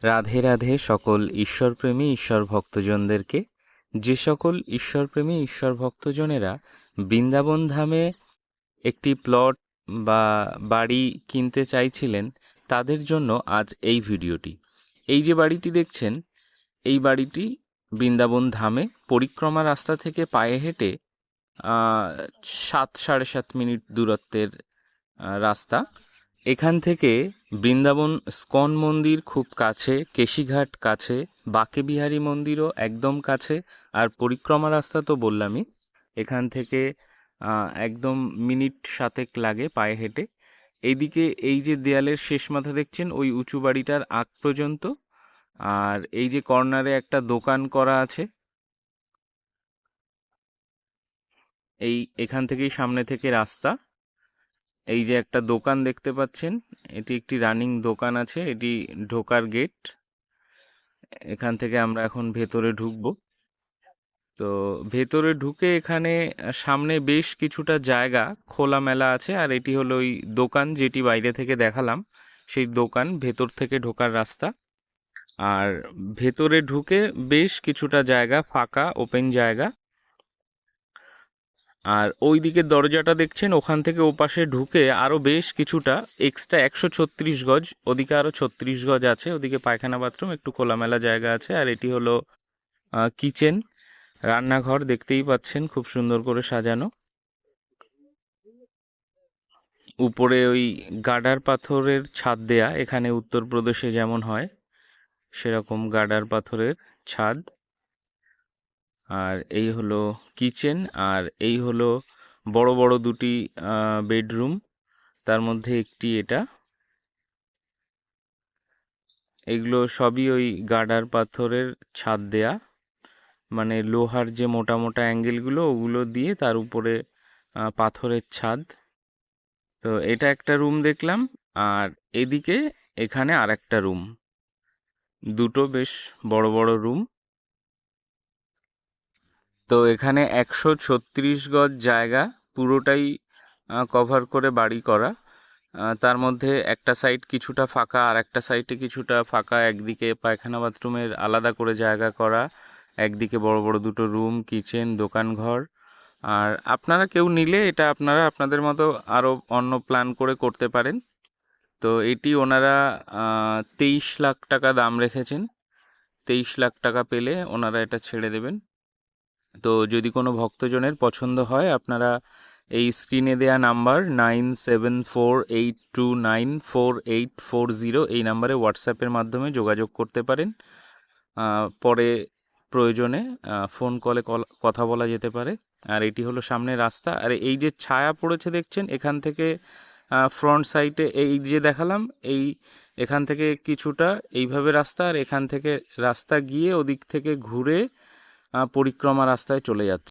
রাধে রাধে সকল ঈশ্বরপ্রেমী ঈশ্বর ভক্তজনদেরকে। যে সকল ঈশ্বরপ্রেমী ঈশ্বর ভক্তজনেরা বৃন্দাবন ধামে একটি প্লট বা বাড়ি কিনতে চাইছিলেন, তাদের জন্য আজ এই ভিডিওটি। এই যে বাড়িটি দেখছেন, এই বাড়িটি বৃন্দাবন ধামে পরিক্রমা রাস্তা থেকে পায়ে হেঁটে 7-7.5 মিনিট দূরত্বের রাস্তা। এখান থেকে বৃন্দাবন স্কন মন্দির খুব কাছে, কেশিঘাট কাছে, বাঁকেবিহারী মন্দিরও একদম কাছে, আর পরিক্রমা রাস্তা তো বললামই। এখান থেকে একদম মিনিট 7 লাগে পায়ে হেঁটে। এইদিকে এই যে দেয়ালের শেষ মাথা দেখছেন, ওই উঁচু বাড়িটার আগ পর্যন্ত। আর এই যে কর্নারে একটা দোকান করা আছে, এখান থেকেই সামনে থেকে রাস্তা। এই যে একটা দোকান দেখতে পাচ্ছেন, এটি একটি রানিং দোকান আছে, এটি ঢোকার গেট। এখান থেকে আমরা এখন ভেতরে ঢুকবো। তো ভেতরে ঢুকে এখানে সামনে বেশ কিছুটা জায়গা খোলামেলা আছে, আর এটি হলো ওই দোকান যেটি বাইরে থেকে দেখালাম, সেই দোকান। ভেতর থেকে ঢোকার রাস্তা, আর ভেতরে ঢুকে বেশ কিছুটা জায়গা ফাঁকা ওপেন জায়গা। আর ওই দিকের দরজাটা দেখছেন, ওখান থেকে ওপাশে ঢুকে আরও বেশ কিছুটা এক্সট্রা 136 গজ, ওদিকে আরও 36 গজ আছে, ওদিকে পায়খানা বাথরুম, একটু খোলামেলা জায়গা আছে। আর এটি হলো কিচেন, রান্নাঘর দেখতেই পাচ্ছেন, খুব সুন্দর করে সাজানো। উপরে ওই গাডার পাথরের ছাদ দেয়া, এখানে উত্তরপ্রদেশে যেমন হয় সেরকম গাডার পাথরের ছাদ। আর এই হলো কিচেন, আর এই হলো বড় বড় দুটি বেডরুম, তার মধ্যে একটি এটা। এগুলো সবই ওই গাডার পাথরের ছাদ দেয়া, মানে লোহার যে মোটা মোটা অ্যাঙ্গেলগুলো ওগুলো দিয়ে তার উপরে পাথরের ছাদ। তো এটা একটা রুম দেখলাম, আর এদিকে এখানে আর একটা রুম, দুটো বেশ বড় বড় রুম। তো এখানে 136 গজ জায়গা, পুরোটাই কভার করে বাড়ি করা। তার মধ্যে একটা সাইড কিছুটা ফাঁকা, আর একটা সাইডে কিছুটা ফাঁকা, একদিকে পায়খানা বাথরুমের আলাদা করে জায়গা করা, একদিকে বড় বড় দুটো রুম, কিচেন, দোকান ঘর। আর আপনারা কেউ নিলে এটা আপনারা আপনাদের মতো আরও অন্য প্ল্যান করে করতে পারেন। তো এটি ওনারা 23 লাখ টাকা দাম রেখেছেন। 23 লাখ টাকা পেলে ওনারা এটা ছেড়ে দেবেন। তো যদি কোনো ভক্তজনের পছন্দ হয়, আপনারা এই স্ক্রিনে দেয়া নাম্বার 9748294840 এই নাম্বারে হোয়াটসঅ্যাপের মাধ্যমে যোগাযোগ করতে পারেন। পরে প্রয়োজনে ফোন কলে কথা বলা যেতে পারে। আর এটি হলো সামনে রাস্তা, আর এই যে ছায়া পড়েছে দেখছেন, এখান থেকে ফ্রন্ট সাইডে এই যে দেখালাম, এখান থেকে কিছুটা এইভাবে রাস্তা, আর এখান থেকে রাস্তা গিয়ে ওদিক থেকে ঘুরে পরিক্রমা রাস্তায় চলে যাচ্ছে।